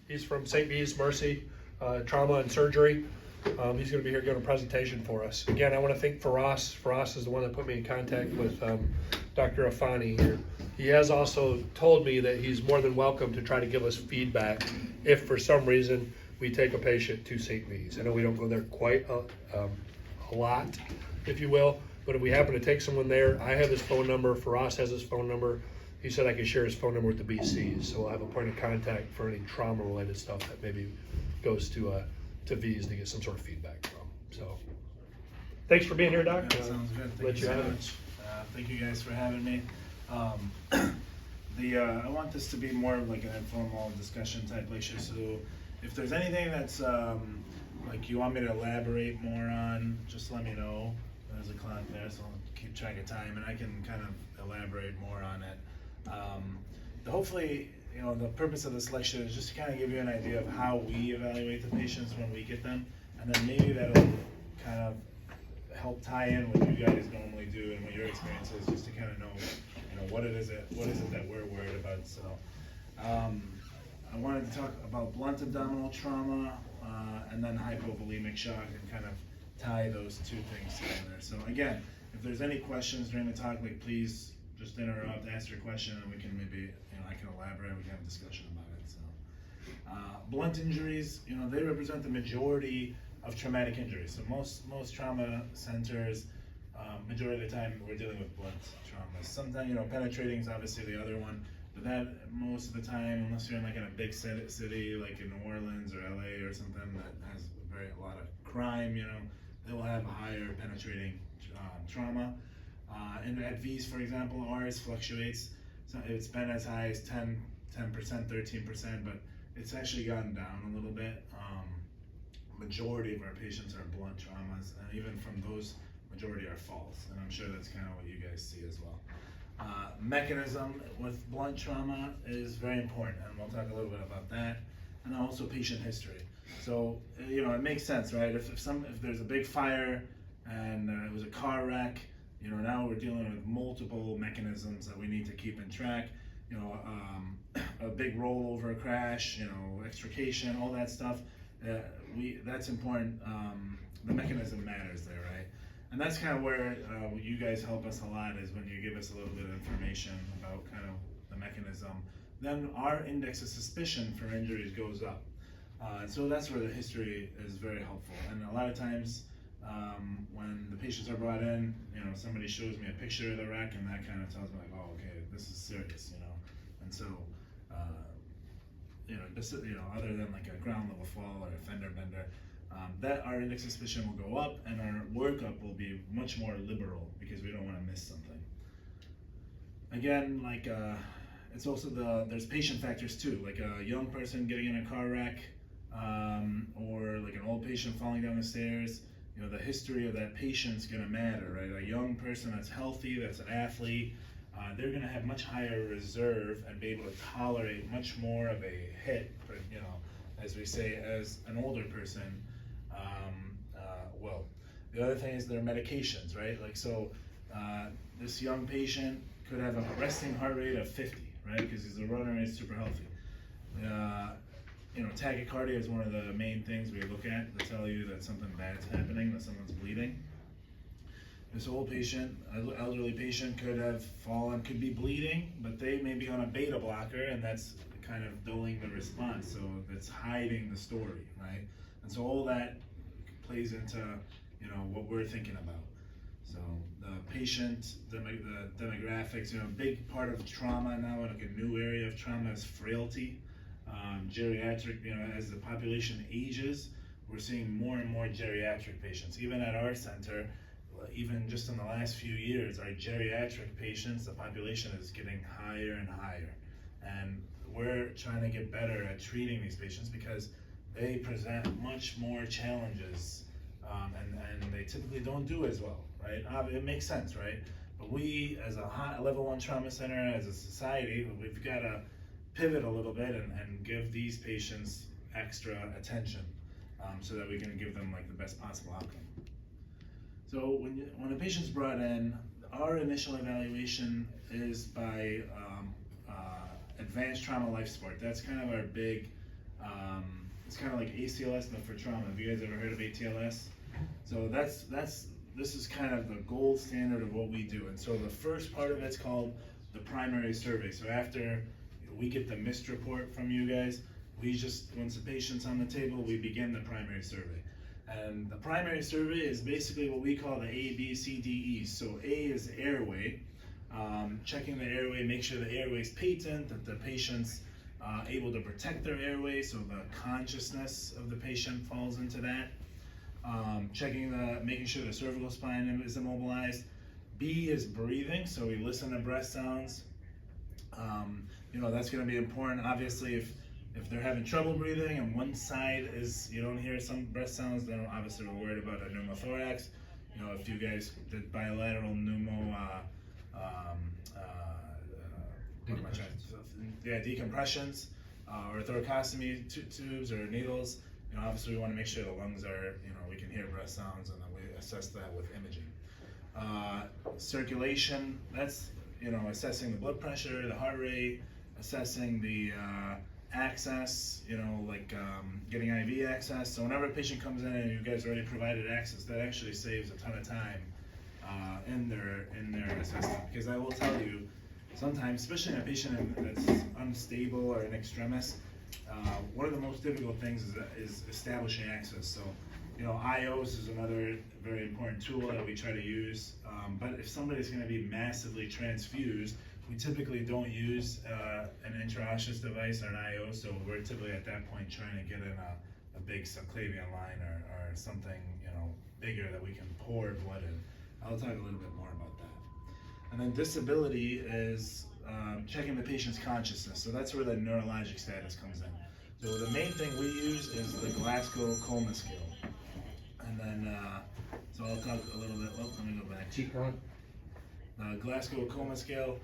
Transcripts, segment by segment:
He's from St. Bede's Mercy Trauma and Surgery. He's going to be here giving a presentation for us. Again, I want to thank Faraz. Faraz is the one that put me in contact with Dr. Afani here. He has also told me that he's more than welcome to try to give us feedback if for some reason we take a patient to St. Bede's. I know we don't go there quite a lot, if you will, but if we happen to take someone there, I have his phone number, Faraz has his phone number. He said I could share his phone number with the BCs, so we'll have a point of contact for any trauma-related stuff that maybe goes to V's to get some sort of feedback from. So, thanks for being here, Doc. Yeah, sounds good. Thank you so much. Thank you guys for having me. I want this to be more of like an informal discussion type lecture. So, if there's anything that's like you want me to elaborate more on, just let me know. There's a clock there, so I'll keep track of time, and I can kind of elaborate more on it. Hopefully, the purpose of this lecture is just to kind of give you an idea of how we evaluate the patients when we get them, and then maybe that'll kind of help tie in what you guys normally do and what your experience is, just to kind of know, what is it that we're worried about. So, I wanted to talk about blunt abdominal trauma and then hypovolemic shock, and kind of tie those two things together. So again, if there's any questions during the talk, please just interrupt, ask your question, and we can maybe, I can elaborate, we can have a discussion about it. So, blunt injuries, they represent the majority of traumatic injuries. So most trauma centers, majority of the time, we're dealing with blunt traumas. Sometimes, penetrating is obviously the other one, but that most of the time, unless you're in a big city like in New Orleans or LA or something that has a lot of crime, they will have a higher penetrating trauma. And at V's, for example, ours fluctuates. So it's been as high as 10%, 13%, but it's actually gotten down a little bit. Majority of our patients are blunt traumas, and even from those, majority are falls. And I'm sure that's kind of what you guys see as well. Mechanism with blunt trauma is very important, and we'll talk a little bit about that. And also patient history. So, it makes sense, right? If there's a big fire and it was a car wreck, now we're dealing with multiple mechanisms that we need to keep in track. A big rollover crash, extrication, all that stuff. That's important. The mechanism matters there, right? And that's kind of where you guys help us a lot, is when you give us a little bit of information about kind of the mechanism. Then our index of suspicion for injuries goes up. So that's where the history is very helpful. And a lot of times when the patients are brought in, somebody shows me a picture of the wreck, and that kind of tells me oh, okay, this is serious, And so, other than like a ground level fall or a fender bender, that our index of suspicion will go up, and our workup will be much more liberal because we don't want to miss something. Again, it's also there's patient factors too, like a young person getting in a car wreck, or like an old patient falling down the stairs. The history of that patient's gonna matter, right? A young person that's healthy, that's an athlete, they're gonna have much higher reserve and be able to tolerate much more of a hit, as we say, as an older person. The other thing is their medications, right? This young patient could have a resting heart rate of 50, right? Because he's a runner and he's super healthy. Tachycardia is one of the main things we look at to tell you that something bad's happening, that someone's bleeding. This old patient, elderly patient, could have fallen, could be bleeding, but they may be on a beta blocker, and that's kind of dulling the response, so that's hiding the story, right? And so all that plays into, what we're thinking about. So the patient, the demographics, a big part of trauma now, like a new area of trauma, is frailty. Geriatric, as the population ages, we're seeing more and more geriatric patients. Even at our center, even just in the last few years, our geriatric patients, the population is getting higher and higher. And we're trying to get better at treating these patients because they present much more challenges, and they typically don't do as well, right? It makes sense, right? But we, as a level 1 trauma center, as a society, we've got to pivot a little bit and give these patients extra attention, so that we can give them the best possible outcome. So when a patient's brought in, our initial evaluation is by advanced trauma life support. That's kind of our big It's kind of like ACLS, but for trauma. Have you guys ever heard of ATLS? So this is kind of the gold standard of what we do. And so the first part of it's called the primary survey. So after we get the MIST report from you guys, once the patient's on the table, we begin the primary survey. And the primary survey is basically what we call the A, B, C, D, E. So A is airway, checking the airway, make sure the airway is patent, that the patient's able to protect their airway, so the consciousness of the patient falls into that. Making sure the cervical spine is immobilized. B is breathing, so we listen to breath sounds. That's going to be important. Obviously, if they're having trouble breathing and one side you don't hear some breath sounds, then obviously we're worried about a pneumothorax. If you guys did bilateral decompressions, or thoracostomy tubes or needles, obviously we want to make sure the lungs are, we can hear breath sounds, and then we assess that with imaging. Circulation, that's, assessing the blood pressure, the heart rate, assessing the access, getting IV access. So whenever a patient comes in and you guys already provided access, that actually saves a ton of time in their assessment. Because I will tell you, sometimes, especially in a patient that's unstable or in extremis, one of the most difficult things is establishing access. So, IOS is another very important tool that we try to use. But if somebody's going to be massively transfused, we typically don't use an intraosseous device or an IO. So we're typically at that point trying to get in a big subclavian line or something, bigger that we can pour blood in. I'll talk a little bit more about that. And then disability is checking the patient's consciousness. So that's where the neurologic status comes in. So the main thing we use is the Glasgow Coma Scale. And then, so I'll talk a little bit, let me go back. Keep going. Glasgow Coma Scale,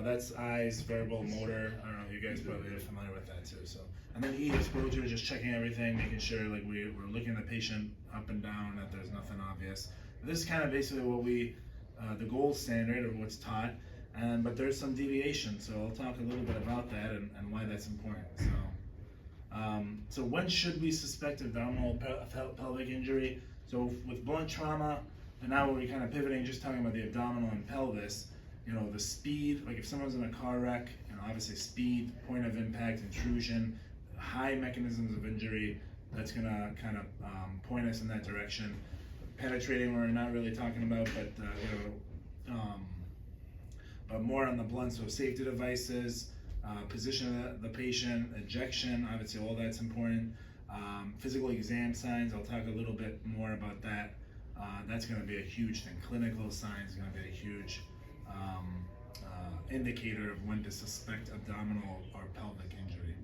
that's eyes, verbal, motor. I don't know, you guys probably are familiar with that too. So, and then E exposure, just checking everything, making sure like we're looking at the patient up and down, that there's nothing obvious. This is kind of basically what the gold standard of what's taught. But there's some deviation, so I'll talk a little bit about that and why that's important. So when should we suspect abdominal pelvic injury? So with blunt trauma, and now we're kind of pivoting, just talking about the abdominal and pelvis, the speed, like if someone's in a car wreck, obviously speed, point of impact, intrusion, high mechanisms of injury, that's gonna kind of point us in that direction. Penetrating, we're not really talking about, but more on the blunt, so safety devices, position of the patient, ejection, obviously all that's important. Physical exam signs, I'll talk a little bit more about that. That's going to be a huge thing. Clinical signs is going to be a huge indicator of when to suspect abdominal or pelvic injury.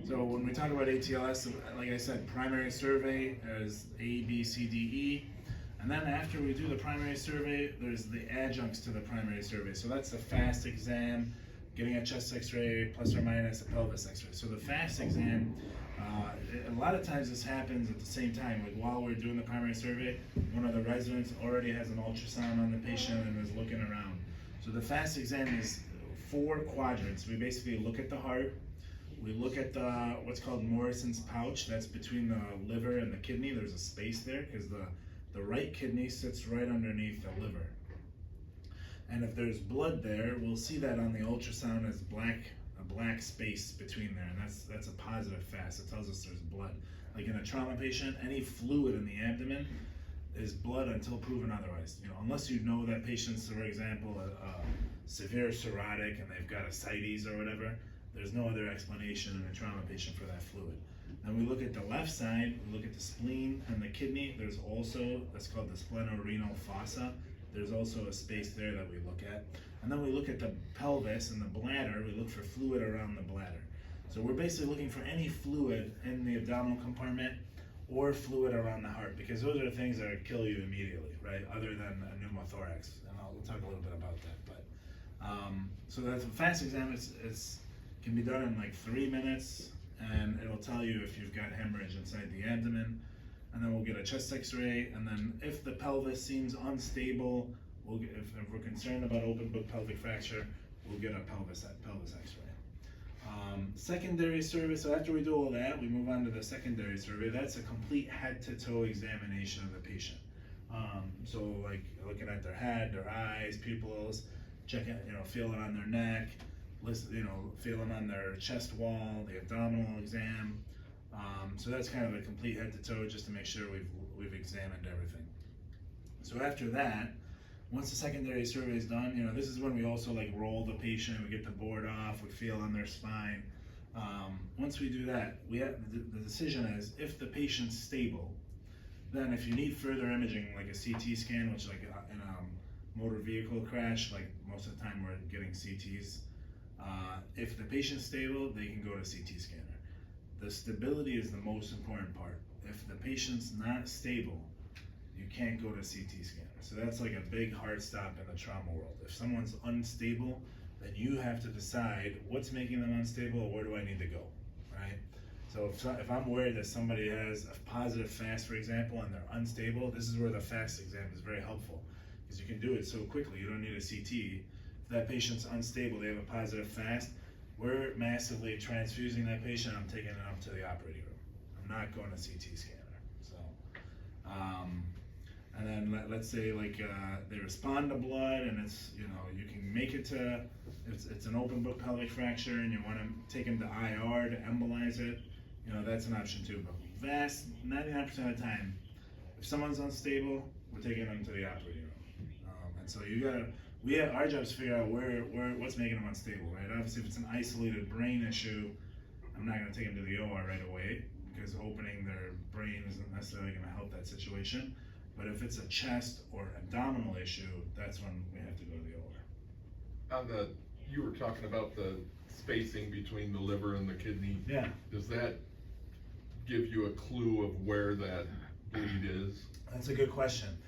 So when we talk about ATLS, like I said, primary survey is A, B, C, D, E. And then after we do the primary survey, there's the adjuncts to the primary survey. So that's the FAST exam, getting a chest x-ray, plus or minus a pelvis x-ray. So the FAST exam, a lot of times this happens at the same time. Like while we're doing the primary survey, one of the residents already has an ultrasound on the patient and is looking around. So the FAST exam is 4 quadrants. We basically look at the heart, we look at what's called Morrison's pouch, that's between the liver and the kidney. There's a space there because the right kidney sits right underneath the liver. And if there's blood there, we'll see that on the ultrasound as a black space between there, and that's a positive FAST. It tells us there's blood. Like in a trauma patient, any fluid in the abdomen is blood until proven otherwise. Unless you know that patient's, for example, a severe cirrhotic and they've got ascites or whatever, there's no other explanation in a trauma patient for that fluid. Then we look at the left side, we look at the spleen and the kidney. There's also, that's called the splenorenal fossa. There's also a space there that we look at. And then we look at the pelvis and the bladder. We look for fluid around the bladder. So we're basically looking for any fluid in the abdominal compartment or fluid around the heart, because those are the things that would kill you immediately, right? Other than a pneumothorax. And we'll talk a little bit about that. But so that's a FAST exam. Can be done in like 3 minutes, and it'll tell you if you've got hemorrhage inside the abdomen. And then we'll get a chest x-ray, and then if the pelvis seems unstable, if we're concerned about open book pelvic fracture, we'll get a pelvis x-ray. Secondary survey, so after we do all that, we move on to the secondary survey. That's a complete head-to-toe examination of the patient. So like looking at their head, their eyes, pupils, checking, feeling on their neck, feeling on their chest wall, the abdominal exam. So that's kind of a complete head-to-toe, just to make sure we've examined everything. So after that, once the secondary survey is done, this is when we also like roll the patient, we get the board off, we feel on their spine. Once we do that, we have the decision is if the patient's stable, then if you need further imaging, like a CT scan, which like in a motor vehicle crash, like most of the time we're getting CTs. If the patient's stable, they can go to CT scanner. The stability is the most important part. If the patient's not stable, you can't go to CT scanner. So that's like a big hard stop in the trauma world. If someone's unstable, then you have to decide what's making them unstable or where do I need to go, right? So if I'm worried that somebody has a positive FAST, for example, and they're unstable, this is where the FAST exam is very helpful because you can do it so quickly. You don't need a CT. If that patient's unstable, they have a positive FAST, we're massively transfusing that patient. I'm taking them up to the operating room. I'm not going to CT scanner. So, and then let's say like they respond to blood and it's, you can make it to, it's an open book pelvic fracture and you want to take them to IR to embolize it, that's an option too. But vast 99% of the time, if someone's unstable, we're taking them to the operating room. And so our job is to figure out what's making them unstable, right? Obviously, if it's an isolated brain issue, I'm not going to take them to the OR right away because opening their brain isn't necessarily going to help that situation. But if it's a chest or abdominal issue, that's when we have to go to the OR. You were talking about the spacing between the liver and the kidney. Yeah. Does that give you a clue of where that bleed is? That's a good question.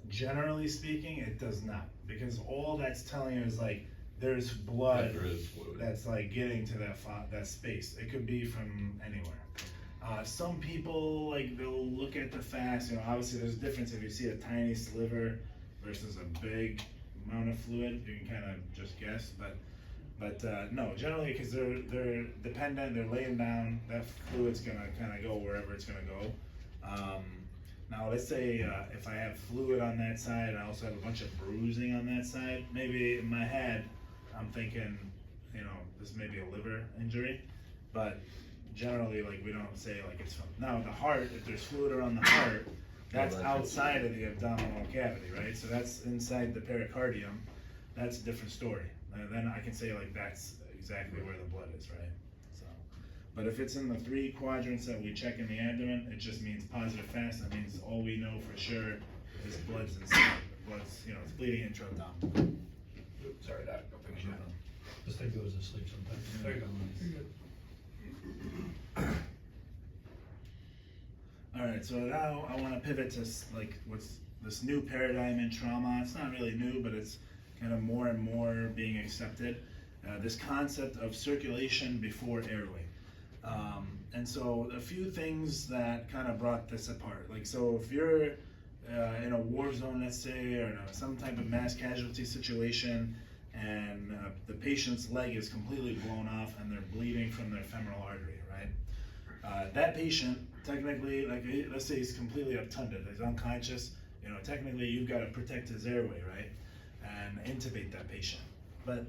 Generally speaking, it does not, because all that's telling you is like there's blood that's like getting to that space. It could be from anywhere. Some people they'll look at the FAST. Obviously there's a difference if you see a tiny sliver versus a big amount of fluid. You can kind of just guess, but no, generally because they're dependent. They're laying down. That fluid's gonna kind of go wherever it's gonna go. Now let's say if I have fluid on that side and I also have a bunch of bruising on that side, maybe in my head I'm thinking, this may be a liver injury, but generally we don't say it's from. Now the heart, if there's fluid around the heart, that's outside of the abdominal cavity, right? So that's inside the pericardium. That's a different story. Then I can say that's exactly where the blood is, right? But if it's in the 3 quadrants that we check in the abdomen, it just means positive FAST. That means all we know for sure is blood's inside. Blood's, it's bleeding intra-abdominal. Sorry, Doc. Don't finish that. This thing goes to sleep sometimes. There you go. All right, so now I want to pivot to what's this new paradigm in trauma. It's not really new, but it's kind of more and more being accepted. This concept of circulation before airway. And so a few things that kind of brought this apart. So if you're in a war zone, let's say, or in some type of mass casualty situation, and the patient's leg is completely blown off and they're bleeding from their femoral artery, right? That patient, technically, let's say he's completely obtunded, he's unconscious, technically you've got to protect his airway, right? And intubate that patient. But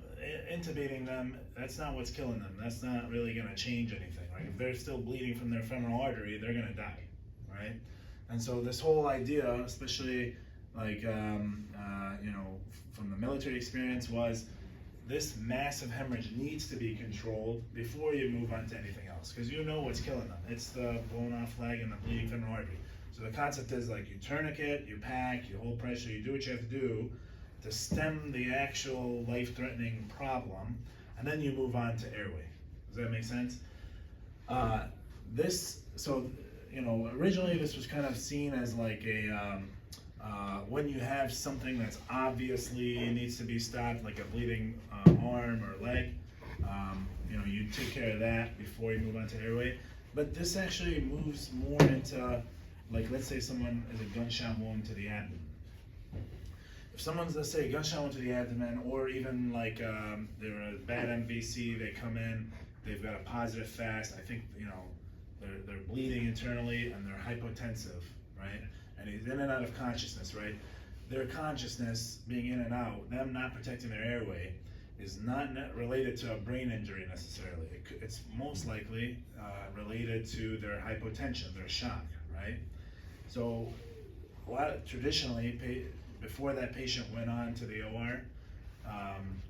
intubating them, that's not what's killing them. That's not really going to change anything, right? If they're still bleeding from their femoral artery, they're going to die, right? And so this whole idea, especially from the military experience, was this massive hemorrhage needs to be controlled before you move on to anything else, because what's killing them. It's the blown off leg and the bleeding femoral artery. So the concept is you tourniquet, you pack, you hold pressure, you do what you have to do to stem the actual life-threatening problem, and then you move on to airway. Does that make sense? Originally this was kind of seen as when you have something that's obviously needs to be stopped, like a bleeding arm or leg, you take care of that before you move on to airway. But this actually moves more into, let's say someone has a gunshot wound to the abdomen. if someone's, let's say, a gunshot wound to the abdomen, or even like they're a bad MVC, they come in, they've got a positive fast, I think, you know, they're bleeding internally and they're hypotensive, right? And he's in and out of consciousness, right? Their consciousness being in and out, them not protecting their airway, is not related to a brain injury necessarily. It's most likely related to their hypotension, their shock, right? So traditionally, before that patient went on to the OR,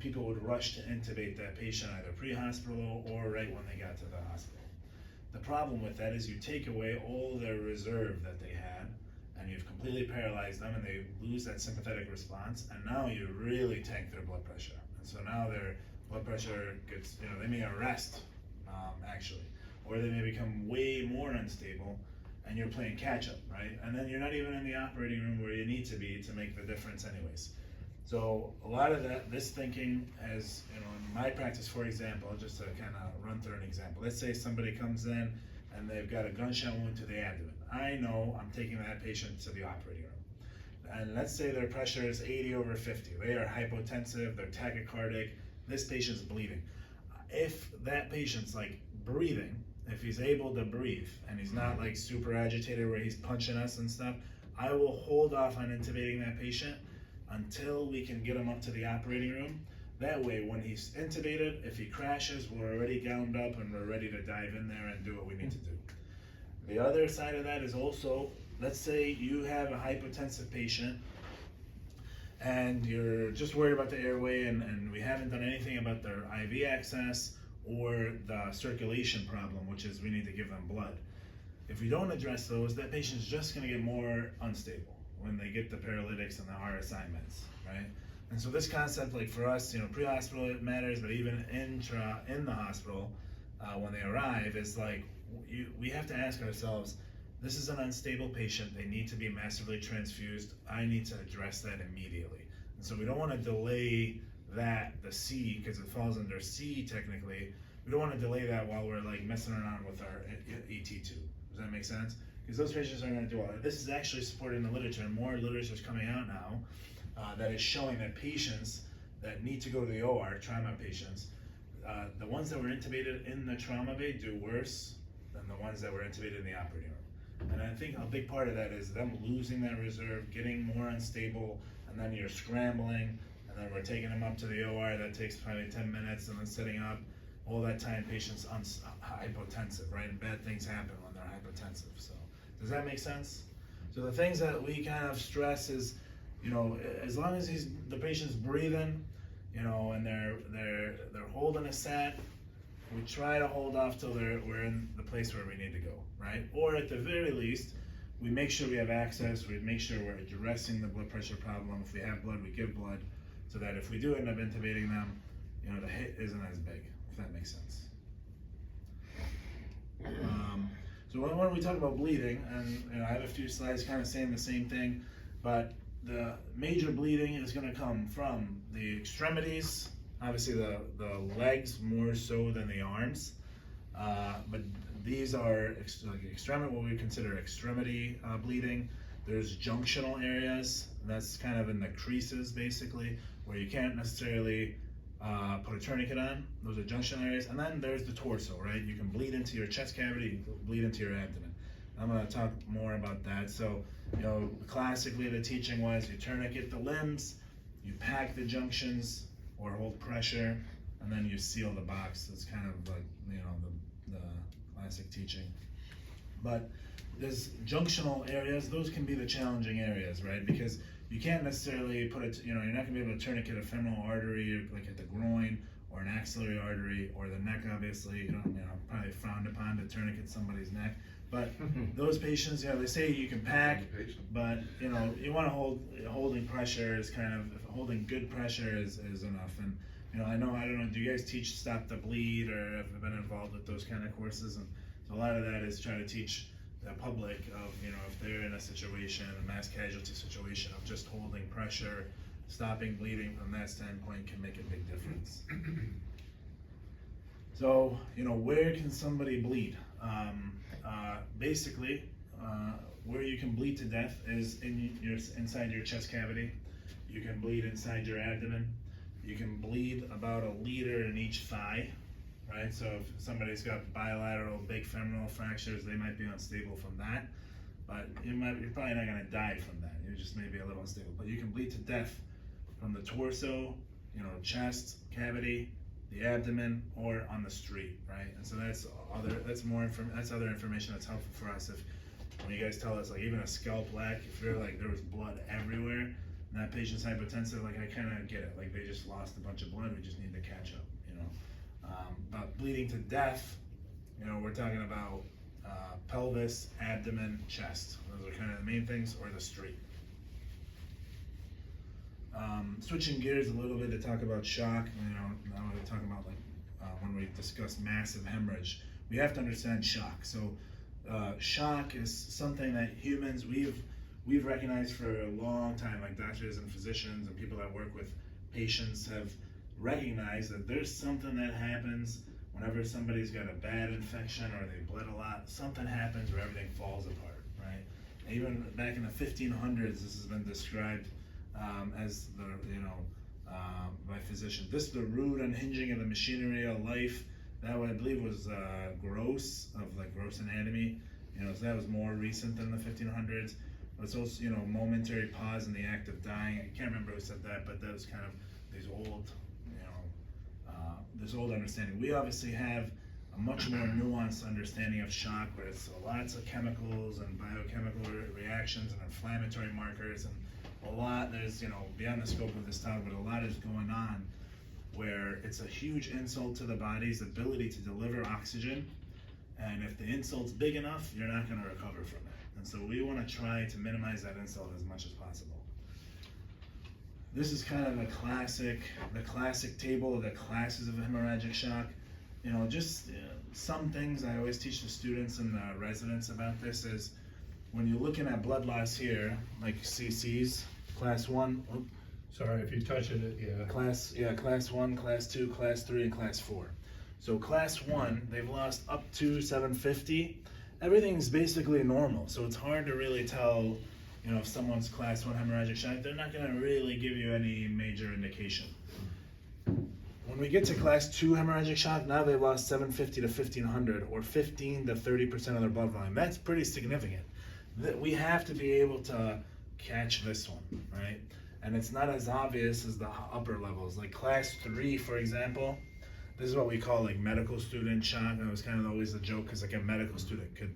people would rush to intubate that patient either pre-hospital or right when they got to the hospital. The problem with that is you take away all their reserve that they had, and you've completely paralyzed them, and they lose that sympathetic response, and now you really tank their blood pressure. And so now their blood pressure gets, you know, they may arrest, actually, or they may become way more unstable, and you're playing catch up, right? And then you're not even in the operating room where you need to be to make the difference anyways. So a lot of this thinking has, you know, in my practice, for example, just to kind of run through an example. Let's say somebody comes in and they've got a gunshot wound to the abdomen. I know I'm taking that patient to the operating room. And let's say their pressure is 80/50. They are hypotensive, they're tachycardic, this patient's bleeding. If that patient's like breathing, if he's able to breathe and he's not like super agitated where he's punching us and stuff, I will hold off on intubating that patient until we can get him up to the operating room. That way, when he's intubated, if he crashes, we're already gowned up and we're ready to dive in there and do what we need to do. The other side of that is also, let's say you have a hypotensive patient and you're just worried about the airway and we haven't done anything about their IV access or the circulation problem, which is we need to give them blood. If we don't address those, that patient's just gonna get more unstable when they get the paralytics and the RSI meds, right? And so this concept, like for us, you know, pre-hospital it matters, but even in the hospital, when they arrive, is like, we have to ask ourselves, this is an unstable patient, they need to be massively transfused, I need to address that immediately. And so we don't wanna delay that, the C, because it falls under C technically, we don't wanna delay that while we're like messing around with our ET2. Does that make sense? Because those patients aren't gonna do all that. This is actually supported in the literature, and more literature is coming out now that is showing that patients that need to go to the OR, trauma patients, the ones that were intubated in the trauma bay do worse than the ones that were intubated in the operating room. And I think a big part of that is them losing that reserve, getting more unstable, and then you're scrambling, and then we're taking them up to the OR, that takes probably 10 minutes, and then setting up. All that time, patients hypotensive, right? And bad things happen when they're hypotensive. So, does that make sense? So the things that we kind of stress is, you know, as long as the patient's breathing, you know, and they're holding a sat, we try to hold off till we're in the place where we need to go, right? Or at the very least, we make sure we have access. We make sure we're addressing the blood pressure problem. If we have blood, we give blood, so that if we do end up intubating them, you know, the hit isn't as big. If that makes sense. So when we talk about bleeding, and you know, I have a few slides kind of saying the same thing, but the major bleeding is going to come from the extremities, obviously the legs more so than the arms, but these are what we consider extremity bleeding. There's junctional areas, that's kind of in the creases basically, where you can't necessarily put a tourniquet on. Those are junction areas. And then there's the torso, right? You can bleed into your chest cavity, you can bleed into your abdomen. I'm going to talk more about that. So, you know, classically the teaching was you tourniquet the limbs, you pack the junctions or hold pressure, and then you seal the box. That's kind of like, you know, the classic teaching. But there's junctional areas, those can be the challenging areas, right? Because you can't necessarily put it, you know, you're not gonna be able to tourniquet a femoral artery like at the groin or an axillary artery or the neck, obviously. You know, probably frowned upon to tourniquet somebody's neck. But those patients, you know, they say you can pack, but you know, you want to holding pressure is kind of, holding good pressure is enough. And you know, I don't know, do you guys teach Stop the Bleed or have been involved with those kind of courses? And so a lot of that is trying to teach the public of, you know, if they're in a situation, a mass casualty situation of just holding pressure, stopping bleeding from that standpoint can make a big difference. So, you know, where can somebody bleed? Basically, where you can bleed to death is inside your chest cavity. you can bleed inside your abdomen. You can bleed about 1 liter in each thigh, right? So if somebody's got bilateral big femoral fractures, they might be unstable from that, but you're probably not gonna die from that. You just may be a little unstable, but you can bleed to death from the torso, chest cavity, the abdomen, or on the street, right? And so that's other information that's helpful for us. If when you guys tell us, like, even a scalp lac, if you're like there was blood everywhere and that patient's hypotensive, like, I kind of get it, like they just lost a bunch of blood, we just need to catch up, but bleeding to death, we're talking about pelvis, abdomen, chest. Those are kind of the main things, or the street. Switching gears a little bit to talk about shock, now we're talking about when we discuss massive hemorrhage, we have to understand shock. So shock is something that humans, we've recognized for a long time, like doctors and physicians and people that work with patients have recognized that there's something that happens whenever somebody's got a bad infection or they bled a lot. Something happens where everything falls apart, right? Even back in the 1500s, this has been described as by physicians. This is the rude unhinging of the machinery of life. That I believe was Gross, of Gross Anatomy. So that was more recent than the 1500s. But it's also, momentary pause in the act of dying. I can't remember who said that, but that was kind of these old, this old understanding. We obviously have a much more nuanced understanding of shock, where it's lots of chemicals and biochemical reactions and inflammatory markers, and a lot, there's, beyond the scope of this talk, but a lot is going on where it's a huge insult to the body's ability to deliver oxygen, and if the insult's big enough, you're not going to recover from it. And so we want to try to minimize that insult as much as possible. This is kind of the classic table of the classes of hemorrhagic shock. Some things I always teach the students and the residents about this is, when you're looking at blood loss here, like CCs, class 1, Sorry, if you touch it, yeah. class 1, class 2, class 3, and class 4. So class 1, they've lost up to 750. Everything's basically normal, so it's hard to really tell, if someone's class 1 hemorrhagic shock. They're not going to really give you any major indication. When we get to class 2 hemorrhagic shock, now they've lost 750 to 1500, or 15 to 30% of their blood volume. That's pretty significant. We have to be able to catch this one, right? And it's not as obvious as the upper levels. Like class 3, for example, this is what we call medical student shock. And it was kind of always a joke, because a medical student could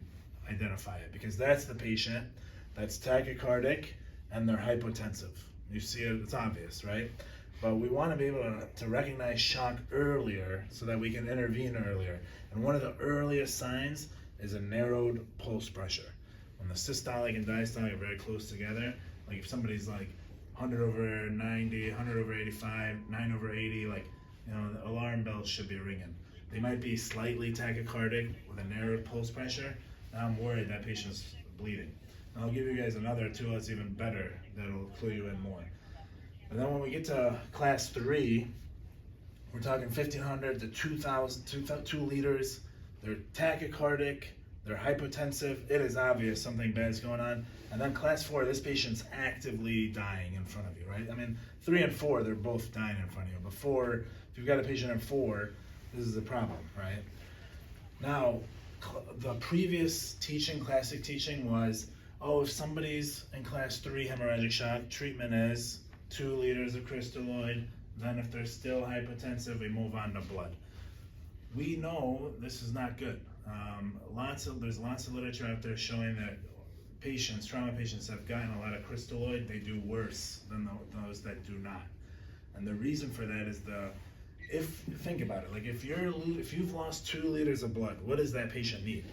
identify it, because that's the patient that's tachycardic and they're hypotensive. You see it, it's obvious, right? But we want to be able to recognize shock earlier so that we can intervene earlier. And one of the earliest signs is a narrowed pulse pressure. When the systolic and diastolic are very close together, like if somebody's 100/90, 100/85, 9/80, the alarm bells should be ringing. They might be slightly tachycardic with a narrowed pulse pressure. Now I'm worried that patient's bleeding. And I'll give you guys another tool that's even better that'll clue you in more. And then when we get to class 3, we're talking 1500 to 2000, 2 liters. They're tachycardic, they're hypotensive. It is obvious something bad's going on. And then class 4, this patient's actively dying in front of you, right? I mean, 3 and 4, they're both dying in front of you. But 4, if you've got a patient in 4, this is a problem, right? Now, the previous teaching, classic teaching, was, if somebody's in class 3 hemorrhagic shock, treatment is 2 liters of crystalloid. Then if they're still hypotensive, we move on to blood. We know this is not good. There's lots of literature out there showing that trauma patients have gotten a lot of crystalloid, they do worse than those that do not. And the reason for that is think about it, if you've lost 2 liters of blood, what does that patient need?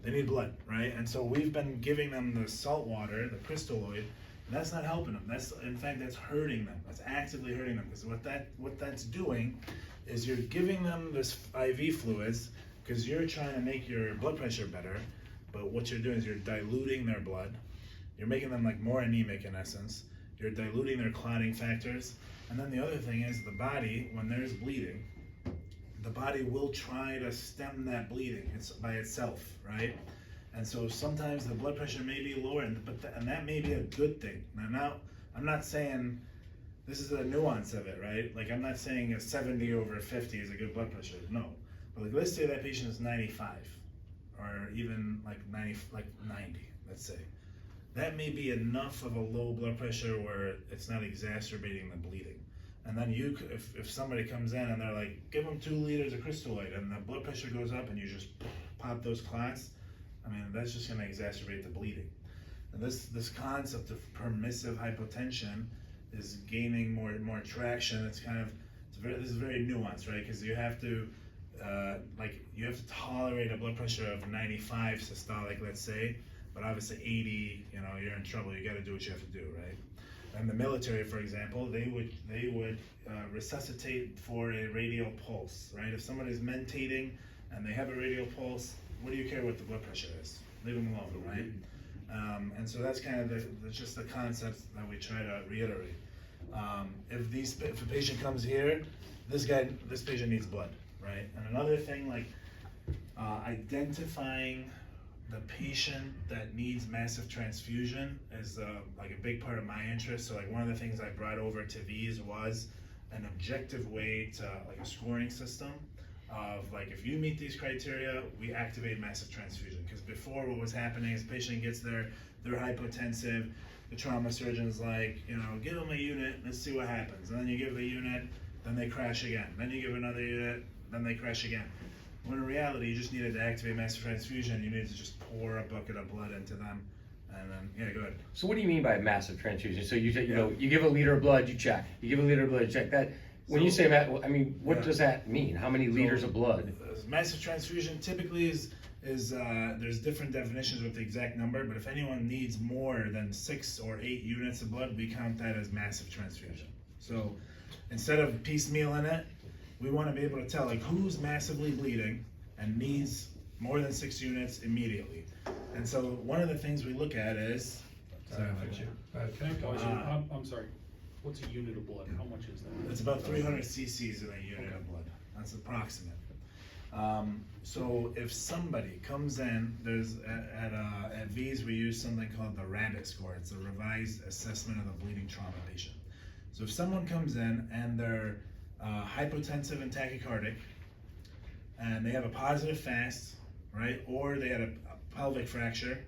They need blood, right? And so we've been giving them the salt water, the crystalloid, and that's not helping them. In fact, that's hurting them. That's actively hurting them, because what that's doing is you're giving them this IV fluids because you're trying to make your blood pressure better, but what you're doing is you're diluting their blood. You're making them more anemic in essence. You're diluting their clotting factors. And then the other thing is the body, when there's bleeding, the body will try to stem that bleeding. It's by itself, right? And so sometimes the blood pressure may be lower, and that may be a good thing. Now I'm not saying, this is the nuance of it, right? Like, I'm not saying a 70 over 50 is a good blood pressure, no. But like, let's say that patient is 95, or even like 90, let's say. That may be enough of a low blood pressure where it's not exacerbating the bleeding. And then if somebody comes in and they're like, give them 2 liters of crystalloid, and the blood pressure goes up and you just pop those clots, I mean, that's just gonna exacerbate the bleeding. And this concept of permissive hypotension is gaining more traction. It's kind of, this is very nuanced, right? Because you have to, you have to tolerate a blood pressure of 95 systolic, let's say, but obviously 80, you're in trouble. You got to do what you have to do, right? And the military, for example, they would resuscitate for a radial pulse, right? If somebody's mentating and they have a radial pulse, what do you care what the blood pressure is? Leave them alone, right? And so that's kind of just the concept that we try to reiterate. If a patient comes here, this patient needs blood, right? And another thing, like identifying the patient that needs massive transfusion is like a big part of my interest. So like one of the things I brought over to these was an objective way to like a scoring system of like, if you meet these criteria, we activate massive transfusion. Because before, what was happening is the patient gets there, they're hypotensive, the trauma surgeon's like, give them a unit, let's see what happens. And then you give the unit, then they crash again. Then you give another unit, then they crash again. When in reality, you just needed to activate massive transfusion. You needed to just pour a bucket of blood into them, and then, yeah, go ahead. So what do you mean by massive transfusion? So you give a liter of blood, you check. You give a liter of blood, you check. That when you say that, I mean, what does that mean? How many liters of blood? Massive transfusion typically is there's different definitions with the exact number, but if anyone needs more than 6 or 8 units of blood, we count that as massive transfusion. So instead of piecemealing it, we want to be able to tell like who's massively bleeding and needs more than 6 units immediately. And so one of the things we look at is, Can I pause you? I'm sorry. What's a unit of blood? How much is that? it's about 300 cc's in a unit of blood. That's approximate. So if somebody comes in, there's at V's we use something called the RABBIT score. It's a revised assessment of the bleeding trauma patient. So if someone comes in and they're hypotensive and tachycardic, and they have a positive FAST, right, or they had a pelvic fracture,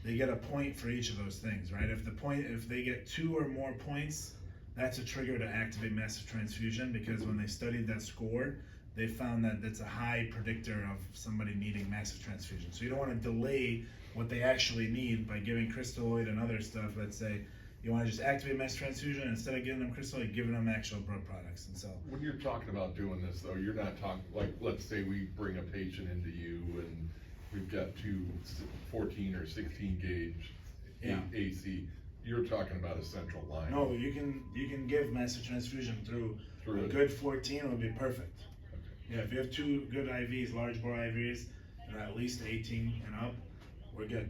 they get a point for each of those things, right? If they get 2 or more points, that's a trigger to activate massive transfusion, because when they studied that score, they found that that's a high predictor of somebody needing massive transfusion. So you don't want to delay what they actually need by giving crystalloid and other stuff. Let's say you want to just activate massive transfusion, and instead of giving them crystalloid, giving them actual blood products. And so When you're talking about doing this though, you're not talking, like, let's say we bring a patient into you and we've got 2 14 or 16 gauge Yeah. AC. You're talking about a central line. no, you can give massive transfusion through a it. good 14 would be perfect. Yeah, if you have 2 good IVs, large bore IVs, and at least 18 and up, we're good.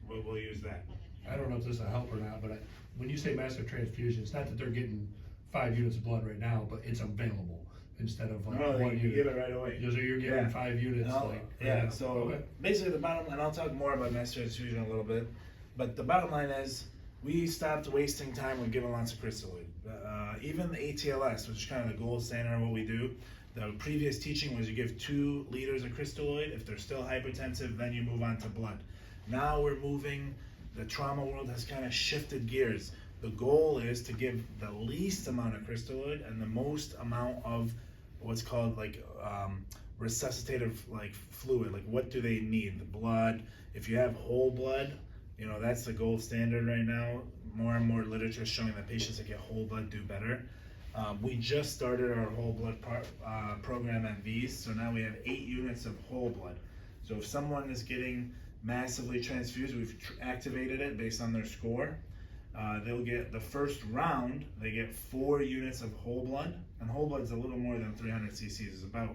We'll use that. I don't know if this will help or not, but when you say massive transfusion, it's not that they're getting 5 units of blood right now, but it's available instead of like No, 1 you unit. give it right away. So you're getting Yeah. 5 units, No, like. yeah, so Okay. basically the bottom, and I'll talk more about massive transfusion in a little bit, but the bottom line is we stopped wasting time with giving lots of crystalloid. Even the ATLS, which is kind of the gold standard of what we do, the previous teaching was you give 2 liters of crystalloid. If they're still hypertensive, then you move on to blood. Now we're moving, the trauma world has kind of shifted gears. The goal is to give the least amount of crystalloid and the most amount of what's called like resuscitative like fluid. Like what do they need? The blood. If you have whole blood, that's the gold standard right now. More and more literature is showing that patients that get whole blood do better. We just started our whole blood program at V's, so now we have 8 units of whole blood. So if someone is getting massively transfused, we've activated it based on their score. They'll get the first round, they get 4 units of whole blood, and whole blood's a little more than 300 cc's. It's about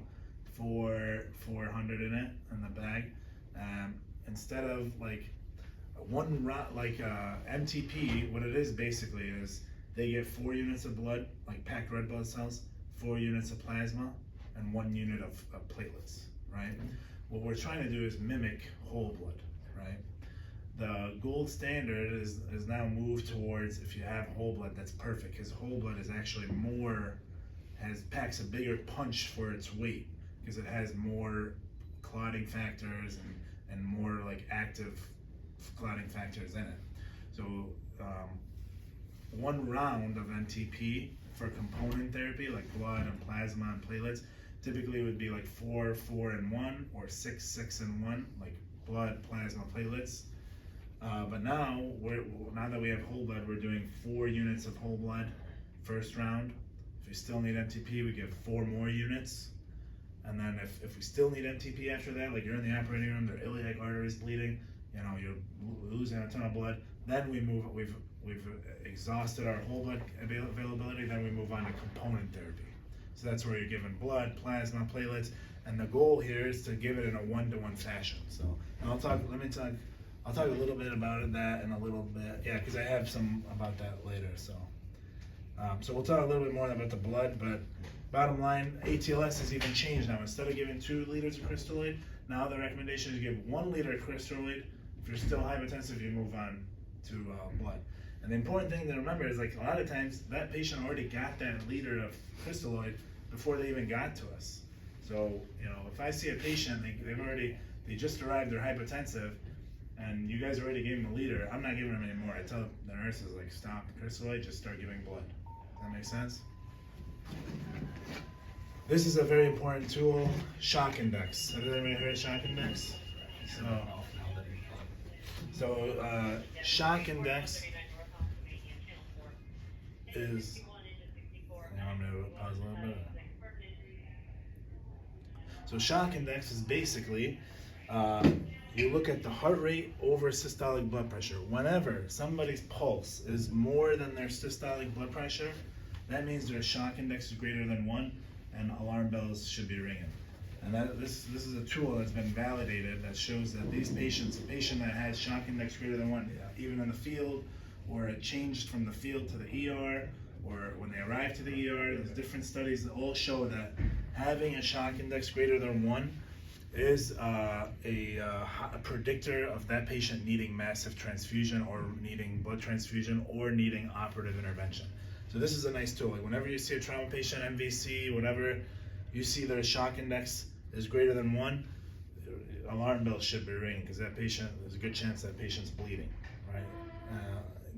400 in it, in the bag. Instead of like one round, like MTP, what it is basically is they get 4 units of blood, like packed red blood cells, 4 units of plasma, and 1 unit of platelets, right? What we're trying to do is mimic whole blood, right? the gold standard is now moved towards, if you have whole blood, that's perfect, because whole blood is actually packs a bigger punch for its weight, because it has more clotting factors and more like active clotting factors in it. So one round of NTP for component therapy, like blood and plasma and platelets, typically would be like 4, 4, and 1, or 6, 6, and 1, like blood, plasma, platelets. But now that we have whole blood, we're doing 4 units of whole blood first round. If we still need NTP, we give 4 more units. And then if we still need NTP after that, like you're in the operating room, their iliac artery is bleeding, you know, you're losing a ton of blood, then we've exhausted our whole blood availability, then we move on to component therapy. So that's where you're giving blood, plasma, platelets, and the goal here is to give it in a 1-to-1 fashion. So, and I'll talk a little bit about that in a little bit, yeah, because I have some about that later, so. So we'll talk a little bit more about the blood, but bottom line, ATLS has even changed now. Instead of giving 2 liters of crystalloid, now the recommendation is to give 1 liter of crystalloid. If you're still hypertensive, you move on to blood. And the important thing to remember is, like, a lot of times that patient already got that liter of crystalloid before they even got to us. So, you know, if I see a patient, they just arrived, they're hypertensive, and you guys already gave them a liter, I'm not giving them anymore. I tell the nurses, like, stop the crystalloid, just start giving blood. Does that make sense? This is a very important tool, shock index. Has anybody heard of shock index? So shock index is, I'm going to pause a little bit. So shock index is basically, you look at the heart rate over systolic blood pressure. Whenever somebody's pulse is more than their systolic blood pressure, that means their shock index is greater than 1, and alarm bells should be ringing. And this is a tool that's been validated that shows that these patients, a patient that has shock index greater than 1, even in the field, or it changed from the field to the ER, or when they arrive to the ER, there's different studies that all show that having a shock index greater than 1 is a predictor of that patient needing massive transfusion, or needing blood transfusion, or needing operative intervention. So this is a nice tool. Like, whenever you see a trauma patient, MVC, whatever, you see their shock index is greater than 1, alarm bells should be ringing, because that patient, there's a good chance that patient's bleeding, right?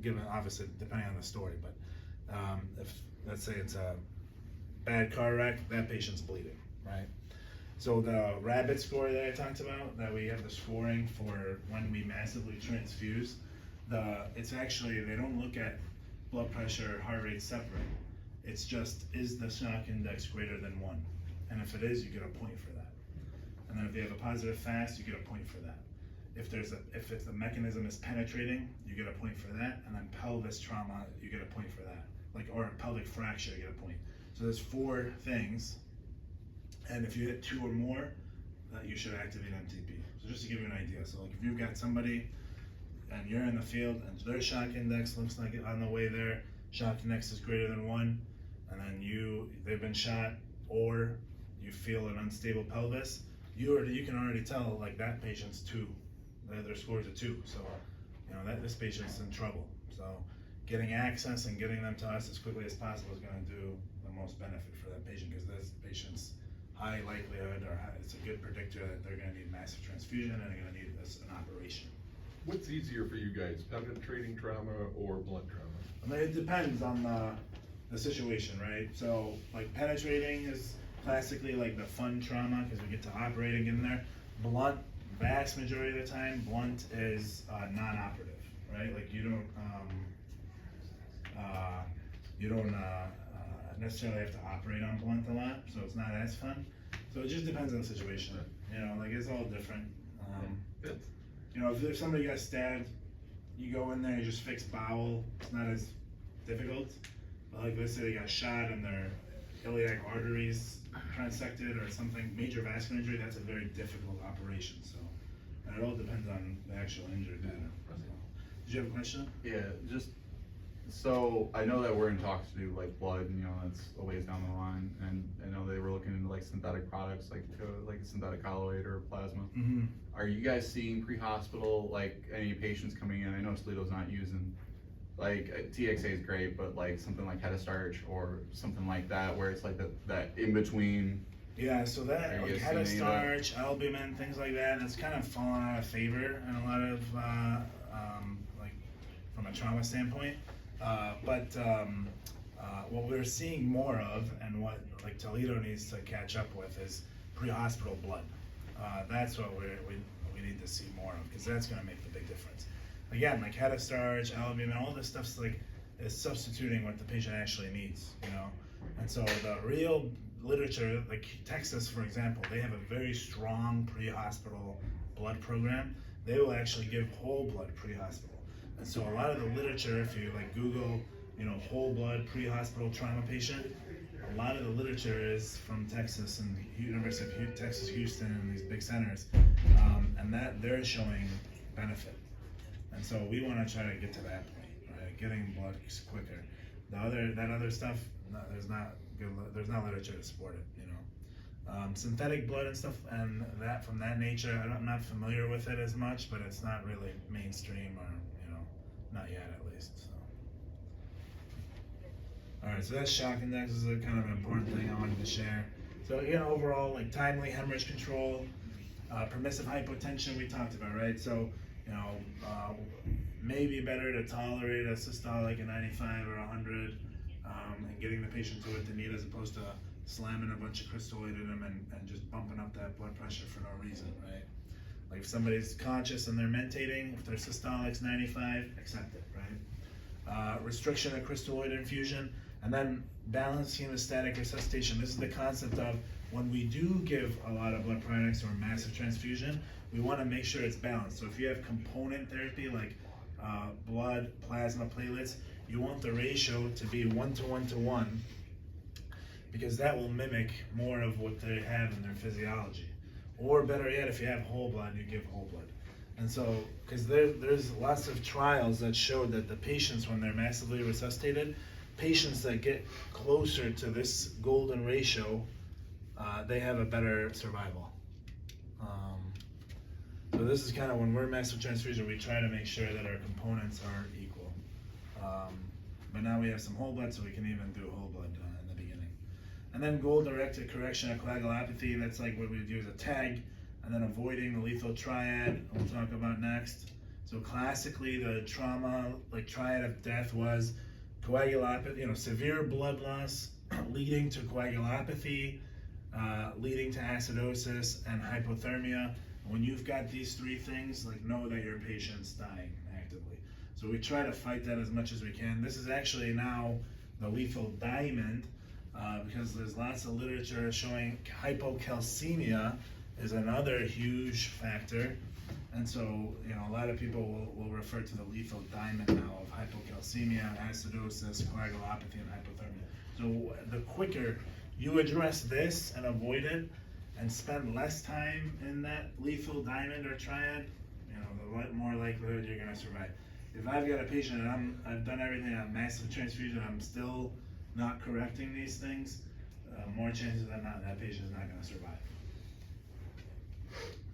Given, obviously, depending on the story, but if, let's say it's a bad car wreck, that patient's bleeding, right? So the RABBIT score that I talked about, that we have the scoring for when we massively transfuse, it's actually, they don't look at blood pressure, heart rate separate. It's just, is the shock index greater than 1? And if it is, you get a point for that. And then if they have a positive FAST, you get a point for that. If the mechanism is penetrating, you get a point for that. And then pelvis trauma, you get a point for that. Like, or a pelvic fracture, you get a point. So there's 4 things. And if you hit 2 or more, you should activate MTP. So just to give you an idea. So like, if you've got somebody and you're in the field and their shock index looks like on the way there, shock index is greater than 1, and then they've been shot, or you feel an unstable pelvis, you can already tell, like, that patient's 2, their scores are 2, so you know that this patient's in trouble. So getting access and getting them to us as quickly as possible is going to do the most benefit for that patient, because this patient's high likelihood, or it's a good predictor that they're going to need massive transfusion and they're going to need an operation. What's easier for you guys, penetrating trauma or blunt trauma? I mean, it depends on the situation, right? So, like, penetrating is classically like the fun trauma, because we get to operate and get in there. Blunt, vast majority of the time, blunt is non-operative, right? Like, you don't necessarily have to operate on blunt a lot, so it's not as fun. So it just depends on the situation, you know, like, it's all different. You know, if somebody got stabbed, you go in there, you just fix bowel, it's not as difficult. But like, let's say they got shot and their iliac arteries transected or something, major vascular injury, that's a very difficult operation. So and it all depends on the actual injury. Did you have a question? Yeah, just So I know that we're in talks to do like blood, you know, that's a ways down the line, and I know they were looking into like synthetic products, like a synthetic colloid or plasma. Mm-hmm. Are you guys seeing pre-hospital, like any patients coming in? I know Toledo's not using, like TXA is great, but like something like Hetastarch or something like that, where it's like that in between. Yeah, so that, Are you like guys seeing any of Hetastarch, albumin, things like that, it's kind of fallen out of favor in a lot of, like, from a trauma standpoint. What we're seeing more of, and what like Toledo needs to catch up with, is pre-hospital blood. That's what we need to see more of, because that's gonna make the big difference. Again, like Hetastarch, albumin, all this stuff's like, is substituting what the patient actually needs, you know? And so the real literature, like Texas, for example, they have a very strong pre-hospital blood program. They will actually give whole blood pre-hospital. And so a lot of the literature, if you like Google, you know, whole blood pre-hospital trauma patient, a lot of the literature is from Texas and University of Texas, Houston, and these big centers, and that they're showing benefit. And so we want to try to get to that point, right? Getting blood quicker. That other stuff, no, there's not literature to support it, you know. Synthetic blood and stuff, and that from that nature, I'm not familiar with it as much, but it's not really mainstream, or you know, not yet at least. So. All right, so that's shock index is a kind of an important thing I wanted to share. So you know, overall, like timely hemorrhage control, permissive hypotension we talked about, right? So you know, maybe better to tolerate a systolic at 95 or 100, and getting the patient to what they need, as opposed to slamming a bunch of crystalloid in them and just bumping up that blood pressure for no reason, right? Like if somebody's conscious and they're mentating, if their systolic's 95, accept it, right? Restriction of crystalloid infusion, and then balanced hemostatic resuscitation. This is the concept of when we do give a lot of blood products or massive transfusion, we want to make sure it's balanced. So if you have component therapy like blood, plasma, platelets, you want the ratio to be 1 to 1 to 1, because that will mimic more of what they have in their physiology. Or better yet, if you have whole blood, you give whole blood. And so, because there's lots of trials that show that the patients, when they're massively resuscitated, patients that get closer to this golden ratio, they have a better survival. So this is kind of when we're massive transfusion, we try to make sure that our components are equal. But now we have some whole blood, so we can even do whole blood in the beginning. And then goal-directed correction of coagulopathy, that's like what we do as a tag, and then avoiding the lethal triad, we'll talk about next. So classically, the trauma, like triad of death, was coagulopathy, you know, severe blood loss leading to coagulopathy, leading to acidosis and hypothermia. When you've got these three things, like, know that your patient's dying actively. So we try to fight that as much as we can. This is actually now the lethal diamond, because there's lots of literature showing hypocalcemia is another huge factor. And so, you know, a lot of people will refer to the lethal diamond now of hypocalcemia, acidosis, coagulopathy, and hypothermia. So the quicker you address this and avoid it, and spend less time in that lethal diamond or triad, you know, the more likelihood you're gonna survive. If I've got a patient and I've done everything, I'm massive transfusion, I'm still not correcting these things, more chances than not that patient's not gonna survive.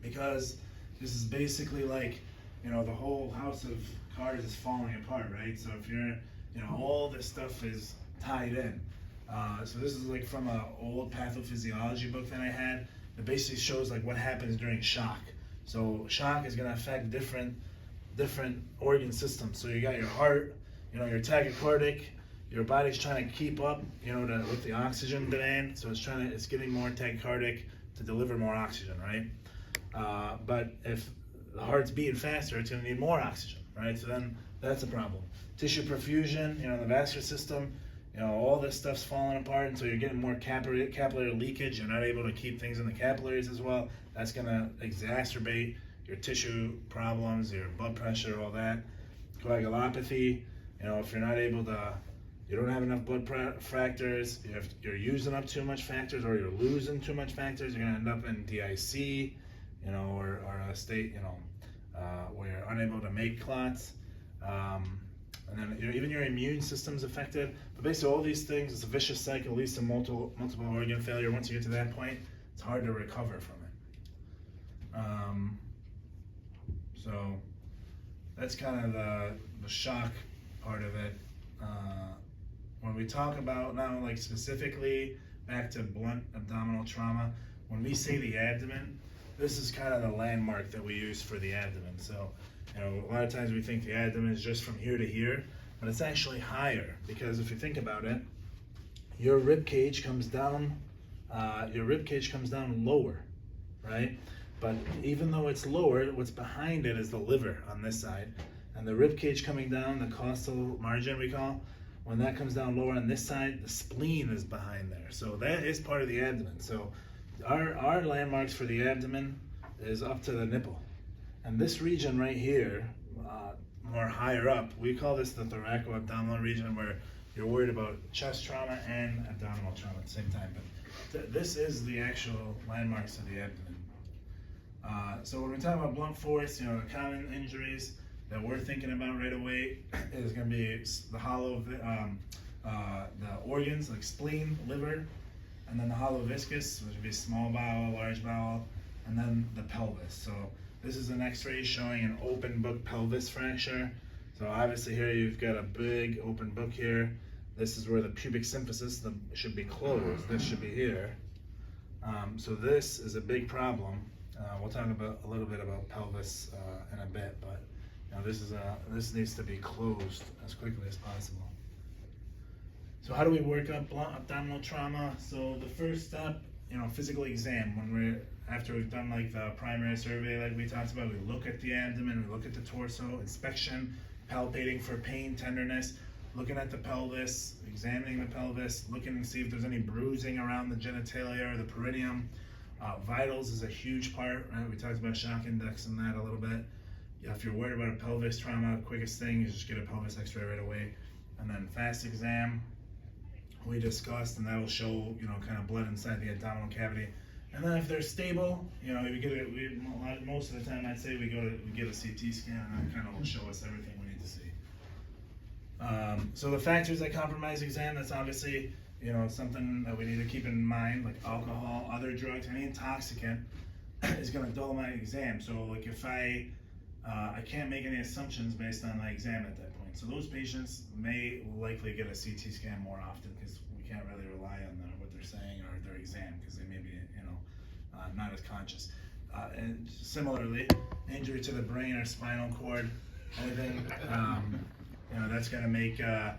Because this is basically like, you know, the whole house of cards is falling apart, right? So if you're, you know, all this stuff is tied in. So this is like from an old pathophysiology book that I had. It basically shows like what happens during shock. So shock is going to affect different organ systems. So you got your heart, you know, you're tachycardic, your body's trying to keep up, you know, with the oxygen demand. So it's getting more tachycardic to deliver more oxygen, right? But if the heart's beating faster, it's going to need more oxygen, right? So then that's a problem. Tissue perfusion, you know, the vascular system. You know, all this stuff's falling apart, and so you're getting more capillary leakage. You're not able to keep things in the capillaries as well. That's gonna exacerbate your tissue problems, your blood pressure, all that. Coagulopathy, you know, if you're not able to, you don't have enough blood factors, you're using up too much factors, or you're losing too much factors, you're gonna end up in DIC, you know, or a state, you know, where you're unable to make clots. And then even your immune system's affected. But basically all these things, it's a vicious cycle, leads to multiple organ failure. Once you get to that point, it's hard to recover from it. So that's kind of the shock part of it. When we talk about now, like specifically back to blunt abdominal trauma, when we say the abdomen, this is kind of the landmark that we use for the abdomen. So, you know, a lot of times we think the abdomen is just from here to here, but it's actually higher, because if you think about it, your rib cage comes down lower, right? But even though it's lower, what's behind it is the liver on this side, and the rib cage coming down, the costal margin we call, when that comes down lower on this side, the spleen is behind there. So that is part of the abdomen. So our landmarks for the abdomen is up to the nipple. And this region right here, more higher up, we call this the thoracoabdominal region, where you're worried about chest trauma and abdominal trauma at the same time. But this is the actual landmarks of the abdomen. So when we talk about blunt force, you know, the common injuries that we're thinking about right away is going to be the hollow, the organs like spleen, liver, and then the hollow viscus, which would be small bowel, large bowel, and then the pelvis. So this is an X-ray showing an open book pelvis fracture. So obviously here you've got a big open book here. This is where the pubic symphysis should be closed. This should be here. So this is a big problem. We'll talk about a little bit about pelvis in a bit, but you know, this needs to be closed as quickly as possible. So how do we work up blunt abdominal trauma? So the first step, you know, physical exam. After we've done like the primary survey, like we talked about, we look at the abdomen, we look at the torso, inspection, palpating for pain, tenderness, looking at the pelvis, examining the pelvis, looking to see if there's any bruising around the genitalia or the perineum. Vitals is a huge part, right? We talked about shock index and that a little bit. Yeah, if you're worried about a pelvis trauma, quickest thing is just get a pelvis x-ray right away. And then fast exam, we discussed, and that will show, you know, kind of blood inside the abdominal cavity. And then if they're stable, you know, most of the time I'd say we get a CT scan, and that kind of will show us everything we need to see. So the factors that compromise exam, that's obviously, you know, something that we need to keep in mind, like alcohol, other drugs, any intoxicant is going to dull my exam. So like if I can't make any assumptions based on my exam at that point. So those patients may likely get a CT scan more often, because we can't really rely on what they're saying or their exam, because they may be, you know, not as conscious. And similarly, injury to the brain or spinal cord, anything, you know, that's going to make the